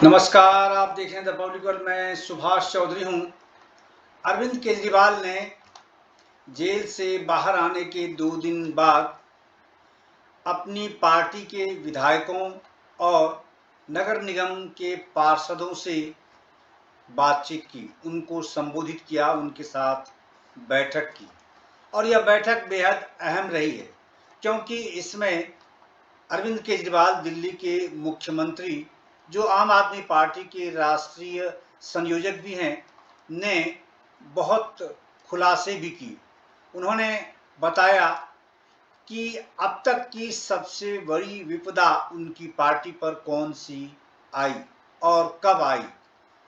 नमस्कार, आप देख रहे हैं द पब्लिक वर्ल्ड। मैं सुभाष चौधरी हूं। अरविंद केजरीवाल ने जेल से बाहर आने के 2 दिन बाद अपनी पार्टी के विधायकों और नगर निगम के पार्षदों से बातचीत की, उनको संबोधित किया, उनके साथ बैठक की। और यह बैठक बेहद अहम रही है क्योंकि इसमें अरविंद केजरीवाल, दिल्ली के मुख्यमंत्री, जो आम आदमी पार्टी के राष्ट्रीय संयोजक भी हैं, ने बहुत खुलासे भी किए। उन्होंने बताया कि अब तक की सबसे बड़ी विपदा उनकी पार्टी पर कौन सी आई और कब आई,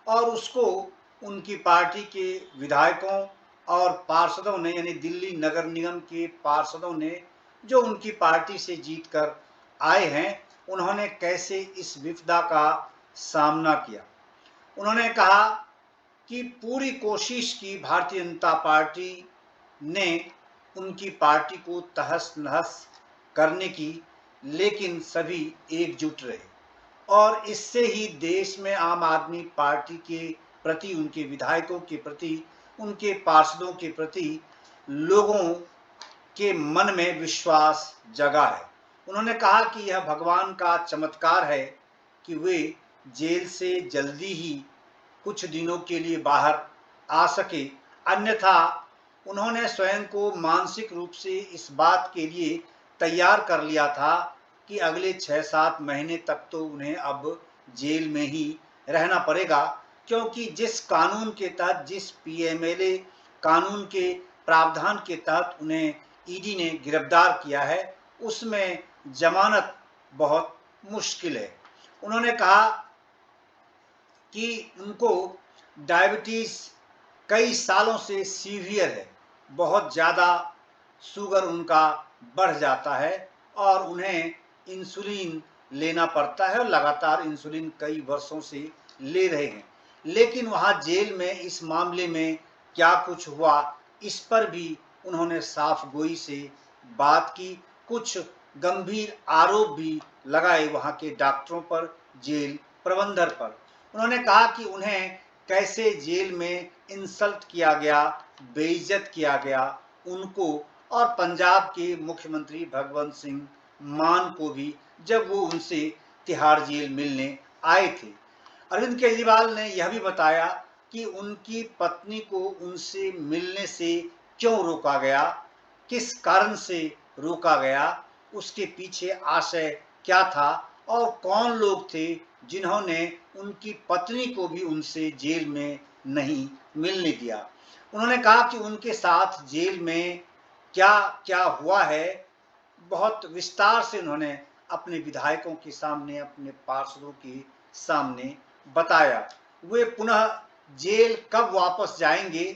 और उसको उनकी पार्टी के विधायकों और पार्षदों ने, यानी दिल्ली नगर निगम के पार्षदों ने, जो उनकी पार्टी से जीतकर आए हैं, उन्होंने कैसे इस विपदा का सामना किया। उन्होंने कहा कि पूरी कोशिश की भारतीय जनता पार्टी ने उनकी पार्टी को तहस नहस करने की, लेकिन सभी एकजुट रहे और इससे ही देश में आम आदमी पार्टी के प्रति, उनके विधायकों के प्रति, उनके पार्षदों के प्रति लोगों के मन में विश्वास जगा है। उन्होंने कहा कि यह भगवान का चमत्कार है कि वे जेल से जल्दी ही कुछ दिनों के लिए बाहर आ सके, अन्यथा उन्होंने स्वयं को मानसिक रूप से इस बात के लिए तैयार कर लिया था कि अगले 6-7 महीने तक तो उन्हें अब जेल में ही रहना पड़ेगा, क्योंकि जिस कानून के तहत, जिस पीएमएलए कानून के प्रावधान के तहत उन्हें ईडी ने गिरफ्तार किया है, उसमें जमानत बहुत मुश्किल है। उन्होंने कहा कि उनको डायबिटीज़ कई सालों से सीवियर है, बहुत ज़्यादा शुगर उनका बढ़ जाता है और उन्हें इंसुलिन लेना पड़ता है और लगातार इंसुलिन कई वर्षों से ले रहे हैं। लेकिन वहाँ जेल में इस मामले में क्या कुछ हुआ, इस पर भी उन्होंने साफ गोई से बात की। कुछ गंभीर आरोप भी लगाए वहाँ के डॉक्टरों पर, जेल प्रबंधन पर। उन्होंने कहा कि उन्हें कैसे जेल में इंसल्ट किया गया, बेइज्जत किया गया उनको, और पंजाब के मुख्यमंत्री भगवंत सिंह मान को भी, जब वो उनसे तिहाड़ जेल मिलने आए थे। अरविंद केजरीवाल ने यह भी बताया कि उनकी पत्नी को उनसे मिलने से क्यों रोका गया, किस कारण से रोका गया, उसके पीछे आशय क्या था और कौन लोग थे जिन्होंने उनकी पत्नी को भी उनसे जेल में नहीं मिलने दिया। उन्होंने कहा कि उनके साथ जेल में क्या क्या हुआ है, बहुत विस्तार से उन्होंने अपने विधायकों के सामने, अपने पार्षदों के सामने बताया। वे पुनः जेल कब वापस जाएंगे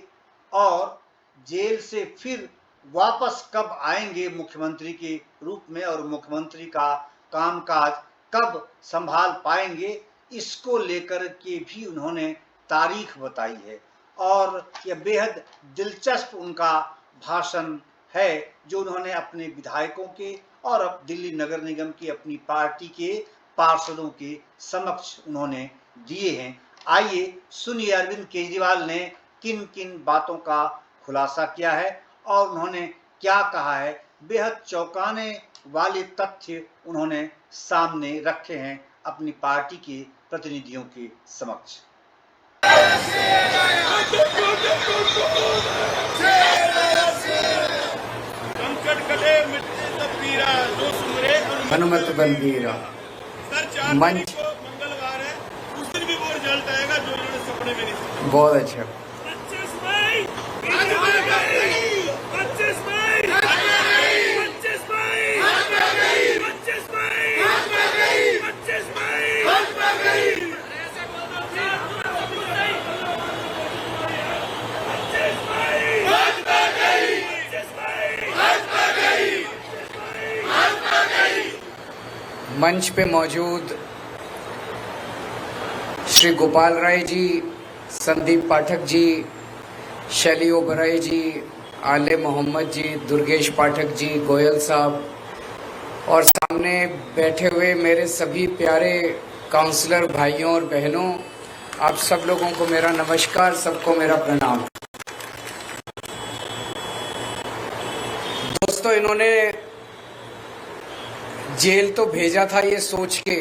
और जेल से फिर वापस कब आएंगे मुख्यमंत्री के रूप में, और मुख्यमंत्री का कामकाज कब संभाल पाएंगे, इसको लेकर के भी उन्होंने तारीख बताई है। और यह बेहद दिलचस्प उनका भाषण है जो उन्होंने अपने विधायकों के और अब दिल्ली नगर निगम की अपनी पार्टी के पार्षदों के समक्ष उन्होंने दिए हैं। आइए सुनिए अरविंद केजरीवाल ने किन किन बातों का खुलासा किया है और उन्होंने क्या कहा है। बेहद चौंकाने वाले तथ्य उन्होंने सामने रखे हैं अपनी पार्टी के प्रतिनिधियों के समक्ष। हनुमत बंदीरा मंच मंगलवार है, उस दिन भी वो रिजल्ट आएगा जो उन्होंने सपने में नहीं। बहुत अच्छा। 25 मई 25 मई 25 मई 25 मई। मंच पे मौजूद श्री गोपाल राय जी, संदीप पाठक जी, शैली ओबराय जी, आले मोहम्मद जी, दुर्गेश पाठक जी, गोयल साहब, और सामने बैठे हुए मेरे सभी प्यारे काउंसलर भाइयों और बहनों, आप सब लोगों को मेरा नमस्कार, सबको मेरा प्रणाम। दोस्तों, इन्होंने जेल तो भेजा था ये सोच के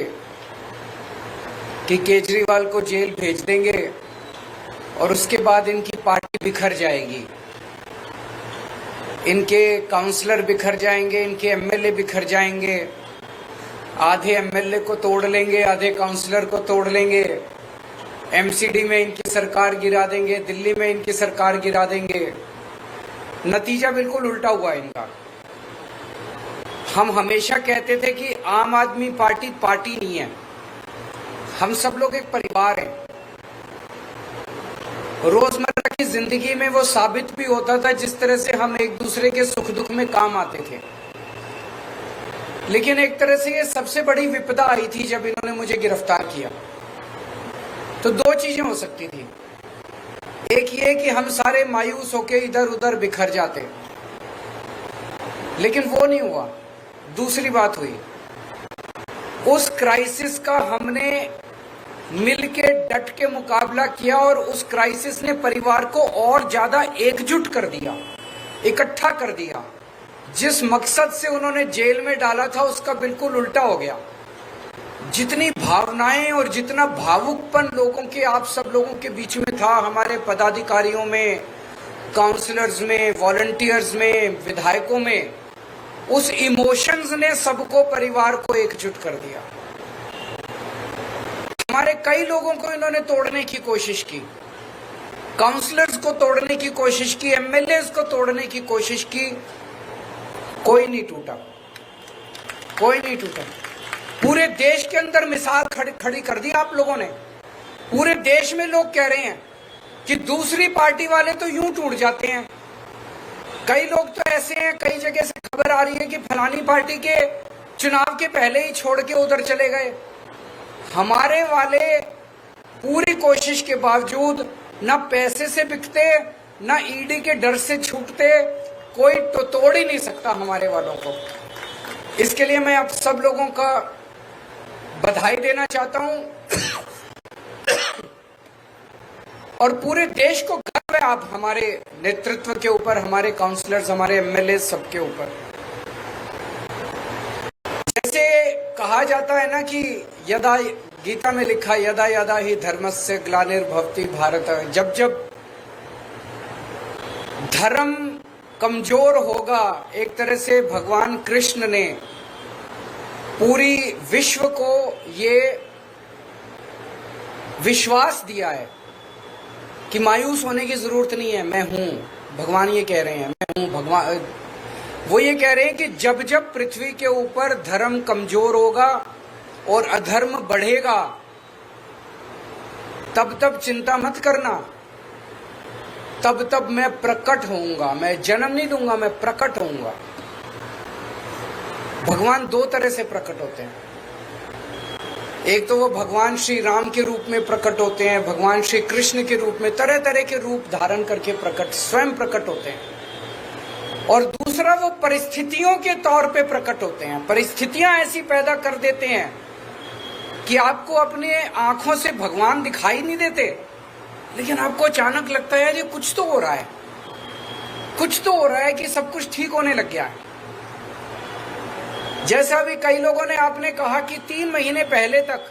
कि केजरीवाल को जेल भेज देंगे और उसके बाद इनकी पार्टी बिखर जाएगी, इनके काउंसलर बिखर जाएंगे, इनके एमएलए बिखर जाएंगे, आधे एमएलए को तोड़ लेंगे, आधे काउंसलर को तोड़ लेंगे, एमसीडी में इनकी सरकार गिरा देंगे, दिल्ली में इनकी सरकार गिरा देंगे। नतीजा बिल्कुल उल्टा हुआ इनका। हम हमेशा कहते थे कि आम आदमी पार्टी पार्टी नहीं है, हम सब लोग एक परिवार हैं। रोजमर्रा की जिंदगी में वो साबित भी होता था, जिस तरह से हम एक दूसरे के सुख दुख में काम आते थे। लेकिन एक तरह से ये सबसे बड़ी विपदा आई थी जब इन्होंने मुझे गिरफ्तार किया। तो दो चीजें हो सकती थी, एक ये कि हम सारे मायूस होके इधर उधर बिखर जाते, लेकिन वो नहीं हुआ। दूसरी बात हुई, उस क्राइसिस का हमने मिलके डट के मुकाबला किया और उस क्राइसिस ने परिवार को और ज्यादा एकजुट कर दिया, इकट्ठा कर दिया। जिस मकसद से उन्होंने जेल में डाला था उसका बिल्कुल उल्टा हो गया। जितनी भावनाएं और जितना भावुकपन लोगों के, आप सब लोगों के बीच में था, हमारे पदाधिकारियों में, काउंसलर्स में, वॉलंटियर्स में, विधायकों में, उस इमोशंस ने सबको, परिवार को एकजुट कर दिया। हमारे कई लोगों को इन्होंने तोड़ने की कोशिश की, काउंसलर्स को तोड़ने की कोशिश की, एमएलए को तोड़ने की कोशिश की, कोई नहीं टूटा, कोई नहीं टूटा। पूरे देश के अंदर मिसाल खड़ी कर दी आप लोगों ने। पूरे देश में लोग कह रहे हैं कि दूसरी पार्टी वाले तो यूं टूट जाते हैं। कई लोग तो ऐसे हैं, कई जगह से खबर आ रही है कि फलानी पार्टी के चुनाव के पहले ही छोड़ के उधर चले गए। हमारे वाले पूरी कोशिश के बावजूद न पैसे से बिकते, न ईडी के डर से छूटते, कोई तो तोड़ ही नहीं सकता हमारे वालों को। इसके लिए मैं आप सब लोगों का बधाई देना चाहता हूं और पूरे देश को गर्व है आप हमारे नेतृत्व के ऊपर, हमारे काउंसलर्स, हमारे एमएलए, सबके ऊपर। जैसे कहा जाता है ना कि यदा, गीता में लिखा, यदा यदा ही धर्मस्य ग्लानिर्भवति भारत। जब जब धर्म कमजोर होगा, एक तरह से भगवान कृष्ण ने पूरी विश्व को ये विश्वास दिया है कि मायूस होने की जरूरत नहीं है, मैं हूं। भगवान ये कह रहे हैं, मैं हूं भगवान। वो ये कह रहे हैं कि जब जब पृथ्वी के ऊपर धर्म कमजोर होगा और अधर्म बढ़ेगा, तब तब चिंता मत करना, तब तब मैं प्रकट होऊंगा। मैं जन्म नहीं दूंगा, मैं प्रकट होऊंगा। भगवान दो तरह से प्रकट होते हैं। एक तो वो भगवान श्री राम के रूप में प्रकट होते हैं, भगवान श्री कृष्ण के रूप में, तरह तरह के रूप धारण करके स्वयं प्रकट होते हैं। और दूसरा वो परिस्थितियों के तौर पे प्रकट होते हैं। परिस्थितियां ऐसी पैदा कर देते हैं कि आपको अपने आंखों से भगवान दिखाई नहीं देते, लेकिन आपको अचानक लगता है ये कुछ तो हो रहा है, कुछ तो हो रहा है, कि सब कुछ ठीक होने लग गया है। जैसा अभी कई लोगों ने, आपने कहा कि 3 महीने पहले तक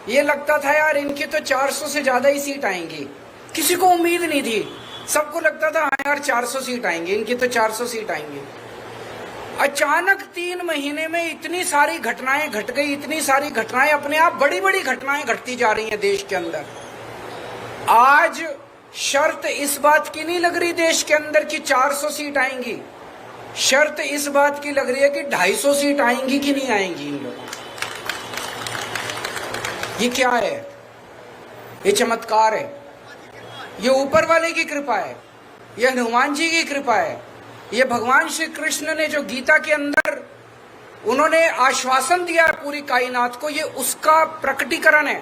ये लगता था यार इनकी तो 400 से ज्यादा ही सीट आएंगी। किसी को उम्मीद नहीं थी, सबको लगता था हाँ यार 400 सीट आएंगी, इनकी तो 400 सीट आएंगी। अचानक 3 महीने में इतनी सारी घटनाएं घट गई, इतनी सारी घटनाएं, अपने आप बड़ी बड़ी घटनाएं घटती जा रही हैं देश के अंदर। आज शर्त इस बात की नहीं लग रही देश के अंदर कि 400 सीट आएंगी, शर्त इस बात की लग रही है कि 250 सीट आएंगी कि नहीं आएंगी इन लोगों। ये क्या है? ये चमत्कार है, ये ऊपर वाले की कृपा है, ये हनुमान जी की कृपा है, ये भगवान श्री कृष्ण ने जो गीता के अंदर उन्होंने आश्वासन दिया है पूरी कायनात को, ये उसका प्रकटीकरण है।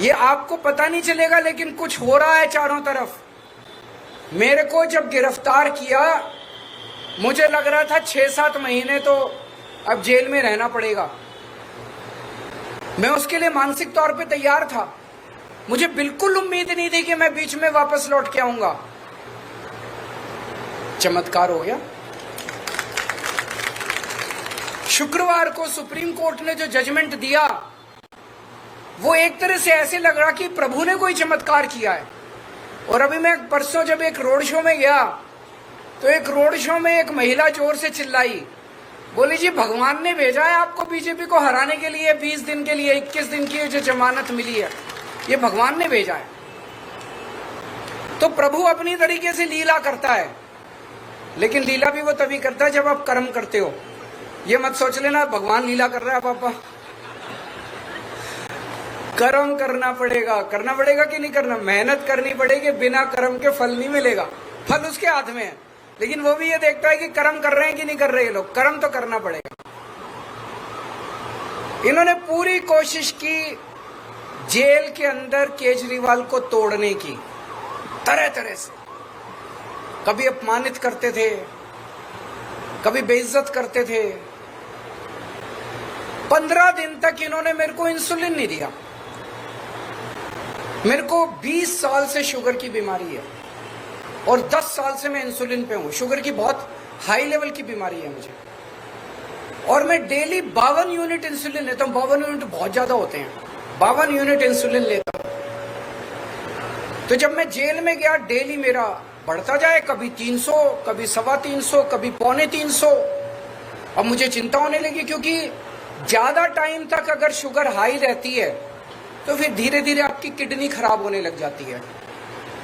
ये आपको पता नहीं चलेगा, लेकिन कुछ हो रहा है चारों तरफ। मेरे को जब गिरफ्तार किया, मुझे लग रहा था 6-7 महीने तो अब जेल में रहना पड़ेगा, मैं उसके लिए मानसिक तौर पे तैयार था। मुझे बिल्कुल उम्मीद नहीं थी कि मैं बीच में वापस लौट के आऊंगा। चमत्कार हो गया। शुक्रवार को सुप्रीम कोर्ट ने जो जजमेंट दिया वो एक तरह से ऐसे लग रहा कि प्रभु ने कोई चमत्कार किया है। और अभी मैं परसों जब एक रोड शो में गया तो एक रोड शो में एक महिला जोर से चिल्लाई, बोली जी भगवान ने भेजा है आपको बीजेपी को हराने के लिए। 20 दिन के लिए 21 दिन की जो जमानत मिली है ये भगवान ने भेजा है। तो प्रभु अपनी तरीके से लीला करता है, लेकिन लीला भी वो तभी करता है जब आप कर्म करते हो। ये मत सोच लेना भगवान लीला कर रहा है पापा। कर्म करना पड़ेगा कि नहीं करना, मेहनत करनी पड़ेगी। बिना कर्म के फल नहीं मिलेगा, फल उसके हाथ में है। लेकिन वो भी ये देखता है कि कर्म कर रहे हैं कि नहीं कर रहे। लोग कर्म तो करना पड़ेगा। इन्होंने पूरी कोशिश की जेल के अंदर केजरीवाल को तोड़ने की, तरह तरह से। कभी अपमानित करते थे, कभी बेइज्जत करते थे। 15 दिन तक इन्होंने मेरे को इंसुलिन नहीं दिया। मेरे को 20 साल से शुगर की बीमारी है और 10 साल से मैं इंसुलिन पे हूं। शुगर की बहुत हाई लेवल की बीमारी है मुझे, और मैं डेली 52 यूनिट इंसुलिन लेता हूं। 52 यूनिट बहुत ज्यादा होते हैं। 52 यूनिट इंसुलिन लेता हूं। तो जब मैं जेल में गया, डेली मेरा बढ़ता जाए, कभी 300, कभी 325, कभी 350। अब मुझे चिंता होने लगी, क्योंकि ज्यादा टाइम तक अगर शुगर हाई रहती है तो फिर धीरे धीरे आपकी किडनी खराब होने लग जाती है,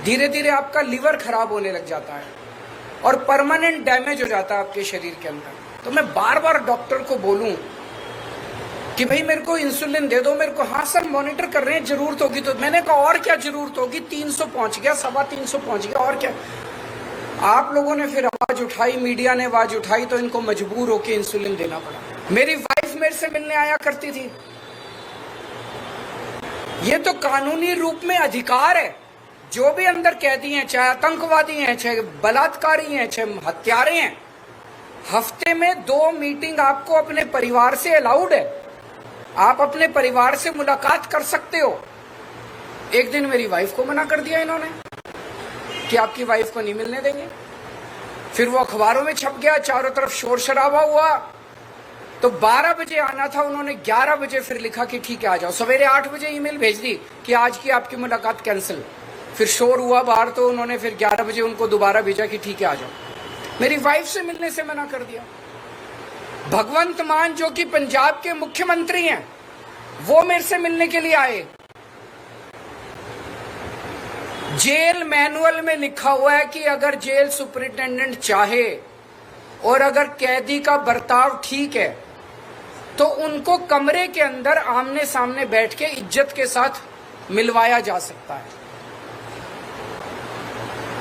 धीरे धीरे आपका लिवर खराब होने लग जाता है और परमानेंट डैमेज हो जाता है आपके शरीर के अंदर। तो मैं बार बार डॉक्टर को बोलूं कि भाई मेरे को इंसुलिन दे दो मेरे को। हाँ सर मॉनिटर कर रहे हैं, जरूरत होगी तो। मैंने कहा और क्या जरूरत होगी, 300 पहुंच गया, 325 पहुंच गया, और क्या। आप लोगों ने फिर आवाज उठाई, मीडिया ने आवाज उठाई, तो इनको मजबूर होकर इंसुलिन देना पड़ा। मेरी वाइफ मेरे से मिलने आया करती थी। ये तो कानूनी रूप में अधिकार है। जो भी अंदर कैदी हैं, चाहे आतंकवादी हैं, चाहे बलात्कारी हैं, चाहे हत्यारे हैं, हफ्ते में 2 मीटिंग आपको अपने परिवार से अलाउड है। आप अपने परिवार से मुलाकात कर सकते हो। एक दिन मेरी वाइफ को मना कर दिया इन्होंने कि आपकी वाइफ को नहीं मिलने देंगे। फिर वो अखबारों में छप गया, चारों तरफ शोर शराबा हुआ। तो 12 बजे आना था, उन्होंने 11 बजे फिर लिखा कि ठीक है आ जाओ। सवेरे 8 बजे ईमेल भेज दी कि आज की आपकी मुलाकात कैंसिल। फिर शोर हुआ बाहर, तो उन्होंने फिर 11 बजे उनको दोबारा भेजा कि ठीक है आ जाओ। मेरी वाइफ से मिलने से मना कर दिया। भगवंत मान जो कि पंजाब के मुख्यमंत्री हैं, वो मेरे से मिलने के लिए आए। जेल मैनुअल में लिखा हुआ है कि अगर जेल सुपरिटेंडेंट चाहे और अगर कैदी का बर्ताव ठीक है तो उनको कमरे के अंदर आमने सामने बैठ के इज्जत के साथ मिलवाया जा सकता है।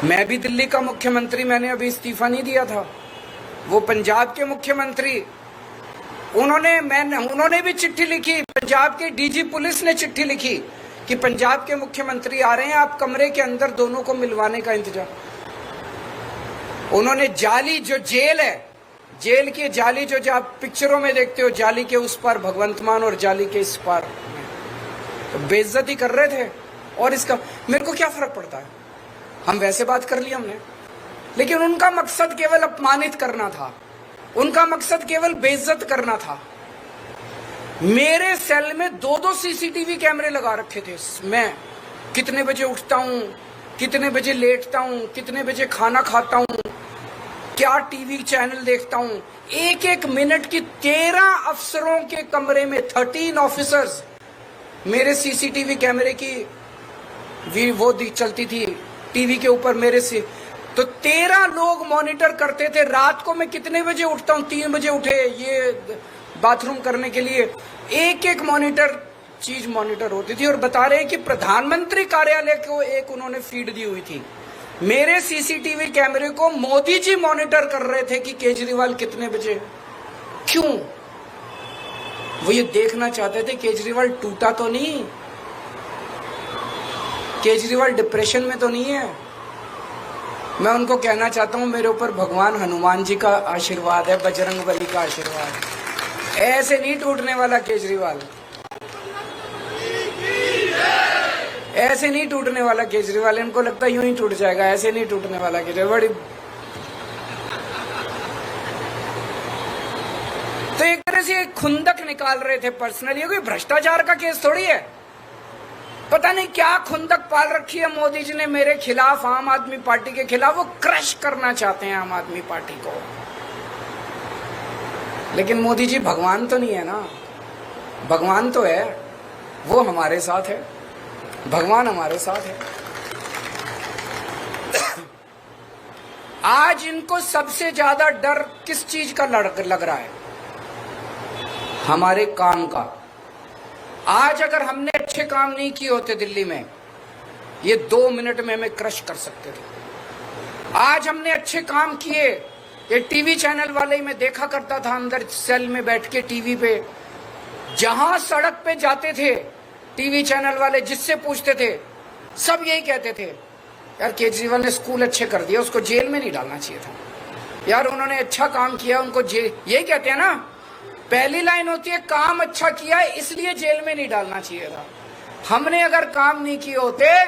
मैं भी दिल्ली का मुख्यमंत्री, मैंने अभी इस्तीफा नहीं दिया था। वो पंजाब के मुख्यमंत्री, उन्होंने भी चिट्ठी लिखी। पंजाब के डीजी पुलिस ने चिट्ठी लिखी कि पंजाब के मुख्यमंत्री आ रहे हैं, आप कमरे के अंदर दोनों को मिलवाने का इंतजाम। उन्होंने जाली जो जेल है, जेल की जाली जो आप पिक्चरों में देखते हो, जाली के उस पार भगवंत मान और जाली के इस पार, तो बेइज्जती कर रहे थे। और इसका मेरे को क्या फर्क पड़ता है, हम वैसे बात कर ली हमने। लेकिन उनका मकसद केवल अपमानित करना था, उनका मकसद केवल बेइज्जत करना था। मेरे सेल में 2-2 सीसीटीवी कैमरे लगा रखे थे। मैं कितने बजे उठता हूँ, कितने बजे लेटता हूँ, कितने बजे खाना खाता हूँ, क्या टीवी चैनल देखता हूँ, एक एक मिनट की 13 अफसरों के कमरे में 13 ऑफिसर्स मेरे सीसीटीवी कैमरे की वो चलती थी टीवी के ऊपर मेरे से। तो 13 लोग मॉनिटर करते थे। रात को मैं कितने बजे उठता हूँ, 3 बजे उठे ये बाथरूम करने के लिए, एक एक चीज मॉनिटर होती थी। और बता रहे हैं कि प्रधानमंत्री कार्यालय को एक उन्होंने फीड दी हुई थी। मेरे सीसीटीवी कैमरे को मोदी जी मॉनिटर कर रहे थे कि केजरीवाल कितने बजे। क्यों? वो ये देखना चाहते थे केजरीवाल टूटा तो नहीं, केजरीवाल डिप्रेशन में तो नहीं है। मैं उनको कहना चाहता हूं मेरे ऊपर भगवान हनुमान जी का आशीर्वाद है, बजरंगबली का आशीर्वाद है। ऐसे नहीं टूटने वाला केजरीवाल। ऐसे नहीं टूटने वाला केजरीवाल, इनको लगता है यूं ही टूट जाएगा, ऐसे नहीं टूटने वाला केजरीवाल। बड़ी तो एक तरह से एक खुंदक निकाल रहे थे पर्सनली, कोई भ्रष्टाचार का केस थोड़ी है। पता नहीं क्या खुंदक पाल रखी है मोदी जी ने मेरे खिलाफ, आम आदमी पार्टी के खिलाफ। वो क्रश करना चाहते हैं आम आदमी पार्टी को। लेकिन मोदी जी भगवान तो नहीं है ना, भगवान तो है, वो हमारे साथ है, भगवान हमारे साथ है। आज इनको सबसे ज्यादा डर किस चीज का लग रहा है? हमारे काम का। आज अगर हमने अच्छे काम नहीं किए होते दिल्ली में, ये 2 मिनट में हमें क्रश कर सकते थे। आज हमने अच्छे काम किए, ये टीवी चैनल वाले ही मैं देखा करता था अंदर सेल में बैठ के टीवी पे, जहां सड़क पे जाते थे टीवी चैनल वाले, जिससे पूछते थे सब यही कहते थे, यार केजरीवाल ने स्कूल अच्छे कर दिया, उसको जेल में नहीं डालना चाहिए था, यार उन्होंने अच्छा काम किया, उनको जेल, यही कहते हैं ना। पहली लाइन होती है काम अच्छा किया इसलिए जेल में नहीं डालना चाहिए था। हमने अगर काम नहीं किए होते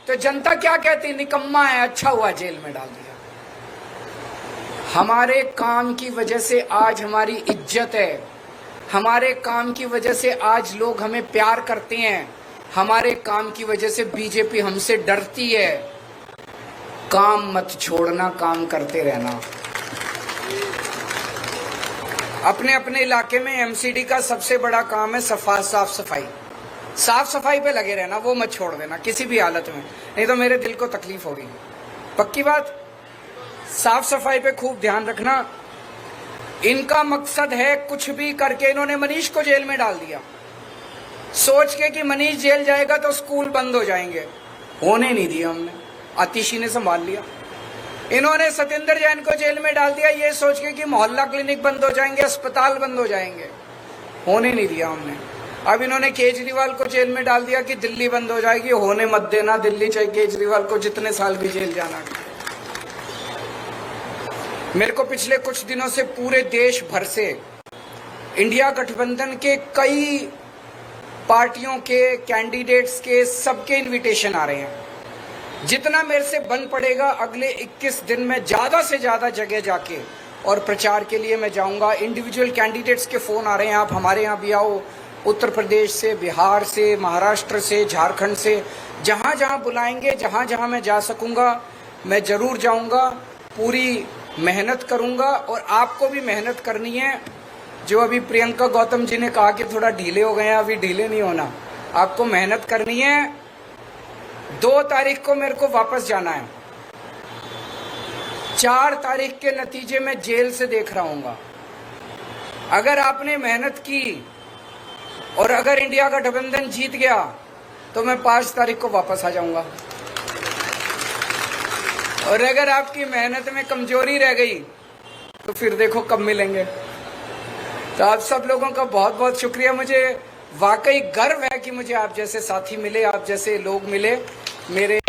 तो जनता क्या कहती, निकम्मा है, अच्छा हुआ जेल में डाल दिया। हमारे काम की वजह से आज हमारी इज्जत है, हमारे काम की वजह से आज लोग हमें प्यार करते हैं, हमारे काम की वजह से बीजेपी हमसे डरती है। काम मत छोड़ना, काम करते रहना। अपने अपने इलाके में एमसीडी का सबसे बड़ा काम है साफ सफाई। साफ सफाई पे लगे रहना, वो मत छोड़ देना किसी भी हालत में, नहीं तो मेरे दिल को तकलीफ होगी। पक्की बात, साफ सफाई पे खूब ध्यान रखना। इनका मकसद है कुछ भी करके, इन्होंने मनीष को जेल में डाल दिया सोच के कि मनीष जेल जाएगा तो स्कूल बंद हो जाएंगे, होने नहीं दिया हमने, आतिशी ने संभाल लिया। इन्होंने सत्येंद्र जैन को जेल में डाल दिया ये सोच के कि मोहल्ला क्लिनिक बंद हो जाएंगे, अस्पताल बंद हो जाएंगे, होने नहीं दिया हमने। अब इन्होंने केजरीवाल को जेल में डाल दिया कि दिल्ली बंद हो जाएगी, होने मत देना दिल्ली, चाहे केजरीवाल को जितने साल भी जेल जाना। मेरे को पिछले कुछ दिनों से पूरे देश भर से इंडिया गठबंधन के कई पार्टियों के कैंडिडेट्स के सबके इनविटेशन आ रहे हैं। जितना मेरे से बन पड़ेगा अगले 21 दिन में ज्यादा से ज्यादा जगह जाके और प्रचार के लिए मैं जाऊंगा। इंडिविजुअल कैंडिडेट्स के फोन आ रहे हैं, आप हमारे यहाँ भी आओ, उत्तर प्रदेश से, बिहार से, महाराष्ट्र से, झारखंड से, जहां जहां बुलाएंगे, जहां जहां मैं जा सकूंगा मैं जरूर जाऊंगा, पूरी मेहनत करूंगा। और आपको भी मेहनत करनी है। जो अभी प्रियंका गौतम जी ने कहा कि थोड़ा ढीले हो गए हैं, अभी ढीले नहीं होना, आपको मेहनत करनी है। 2 तारीख को मेरे को वापस जाना है, 4 तारीख के नतीजे में जेल से देख रहा हूंगा। अगर आपने मेहनत की और अगर इंडिया का गठबंधन जीत गया तो मैं 5 तारीख को वापस आ जाऊंगा। और अगर आपकी मेहनत में कमजोरी रह गई तो फिर देखो कब मिलेंगे। तो आप सब लोगों का बहुत बहुत शुक्रिया। मुझे वाकई गर्व है कि मुझे आप जैसे साथी मिले, आप जैसे लोग मिले। मेरे